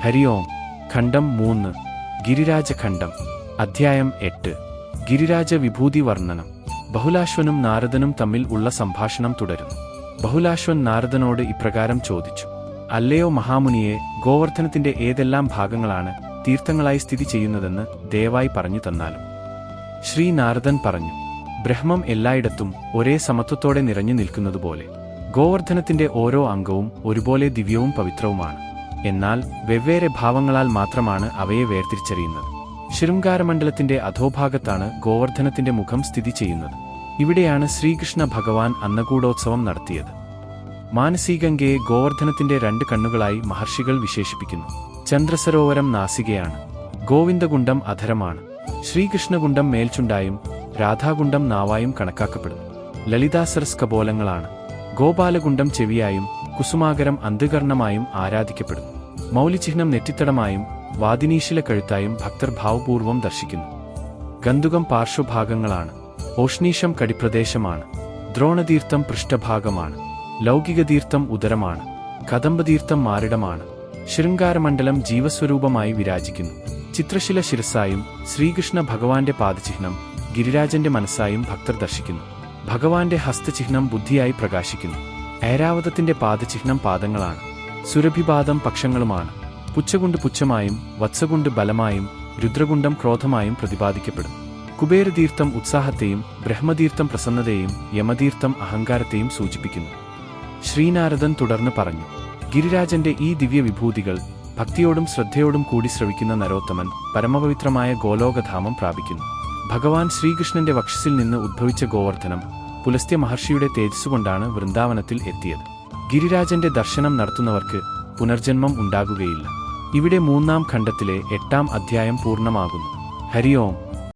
ഹരി ഓം. ഖണ്ഡം 3. ഗിരിരാജഖണ്ഡം. അധ്യായം 8. ഗിരിരാജ വിഭൂതി വർണ്ണനം. ബഹുലാശ്വനും നാരദനും തമ്മിൽ ഉള്ള സംഭാഷണം തുടരുന്നു. ബഹുലാശ്വൻ നാരദനോട് ഇപ്രകാരം ചോദിച്ചു: അല്ലയോ മഹാമുനിയെ, ഗോവർദ്ധനത്തിന്റെ ഏതെല്ലാം ഭാഗങ്ങളാണ് തീർത്ഥങ്ങളായി സ്ഥിതി ചെയ്യുന്നതെന്ന് ദയവായി പറഞ്ഞു തന്നാലും. ശ്രീ നാരദൻ പറഞ്ഞു: ബ്രഹ്മം എല്ലായിടത്തും ഒരേ സമത്വത്തോടെ നിറഞ്ഞു നിൽക്കുന്നതുപോലെ ഗോവർദ്ധനത്തിന്റെ ഓരോ അംഗവും ഒരുപോലെ ദിവ്യവും പവിത്രവുമാണ്. എന്നാൽ വെവ്വേറെ ഭാവങ്ങളാൽ മാത്രമാണ് അവയെ വേർതിരിച്ചറിയുന്നത്. ശൃംഗാരമണ്ഡലത്തിന്റെ അധോഭാഗത്താണ് ഗോവർദ്ധനത്തിന്റെ മുഖം സ്ഥിതി ചെയ്യുന്നത്. ഇവിടെയാണ് ശ്രീകൃഷ്ണ ഭഗവാൻ അന്നകൂടോത്സവം നടത്തിയത്. മാനസീഗംഗയെ ഗോവർദ്ധനത്തിന്റെ 2 കണ്ണുകളായി മഹർഷികൾ വിശേഷിപ്പിക്കുന്നു. ചന്ദ്രസരോവരം നാസികയാണ്. ഗോവിന്ദകുണ്ഡം അധരമാണ്. ശ്രീകൃഷ്ണകുണ്ഡം മേൽചുണ്ടായും രാധാകുണ്ഡം നാവായും കണക്കാക്കപ്പെടുന്നു. ലളിതാസരസ് കപോലങ്ങളാണ്. ഗോപാലകുണ്ഡം ചെവിയായും കുസുമാകരം അന്ധകർണമായും ആരാധിക്കപ്പെടുന്നു. മൗലിചിഹ്നം നെറ്റിത്തടമായും വാദിനീശില കഴുത്തായും ഭക്തർ ഭാവപൂർവം ദർശിക്കുന്നു. ഗന്ധുകം പാർശ്വഭാഗങ്ങളാണ്. ഓഷ്ണീഷം കടിപ്രദേശമാണ്. ദ്രോണതീർത്ഥം പൃഷ്ഠഭാഗമാണ്. ലൗകികതീർത്ഥം ഉദരമാണ്. കദംബതീർത്ഥം മാറിടമാണ്. ശൃംഗാരമണ്ഡലം ജീവസ്വരൂപമായി വിരാജിക്കുന്നു. ചിത്രശില ശിരസായും ശ്രീകൃഷ്ണ ഭഗവാന്റെ പാദചിഹ്നം ഗിരിരാജന്റെ മനസ്സായും ഭക്തർ ദർശിക്കുന്നു. ഭഗവാന്റെ ഹസ്തചിഹ്നം ബുദ്ധിയായി പ്രകാശിക്കുന്നു. ഐരാവതത്തിന്റെ പാദചിഹ്നം പാദങ്ങളാണ്. സുരഭിപാദം പക്ഷങ്ങളുമാണ്. പുച്ഛകുണ്ട് പുച്ഛമായും വത്സകുണ്ട് ബലമായും രുദ്രകുണ്ഡം ക്രോധമായും പ്രതിപാദിക്കപ്പെടുന്നു. കുബേരതീർത്ഥം ഉത്സാഹത്തെയും ബ്രഹ്മതീർത്ഥം പ്രസന്നതയെയും യമതീർത്ഥം അഹങ്കാരത്തെയും സൂചിപ്പിക്കുന്നു. ശ്രീനാരദൻ തുടർന്ന് പറഞ്ഞു: ഗിരിരാജന്റെ ഈ ദിവ്യവിഭൂതികൾ ഭക്തിയോടും ശ്രദ്ധയോടും കൂടി ശ്രവിക്കുന്ന നരോത്തമൻ പരമപവിത്രമായ ഗോലോകധാമം പ്രാപിക്കുന്നു. ഭഗവാൻ ശ്രീകൃഷ്ണന്റെ വക്ഷസിൽ നിന്ന് ഉദ്ഭവിച്ച ഗോവർദ്ധനം പുലസ്ത്യ മഹർഷിയുടെ തേജസ്സുകൊണ്ടാണ് വൃന്ദാവനത്തിൽ എത്തിയത്. ഗിരിരാജന്റെ ദർശനം നടത്തുന്നവർക്ക് പുനർജന്മം ഉണ്ടാകുകയില്ല. ഇവിടെ 3-ാം ഖണ്ഡത്തിലെ 8-ാം അധ്യായം പൂർണ്ണമാകുന്നു. ഹരി ഓം.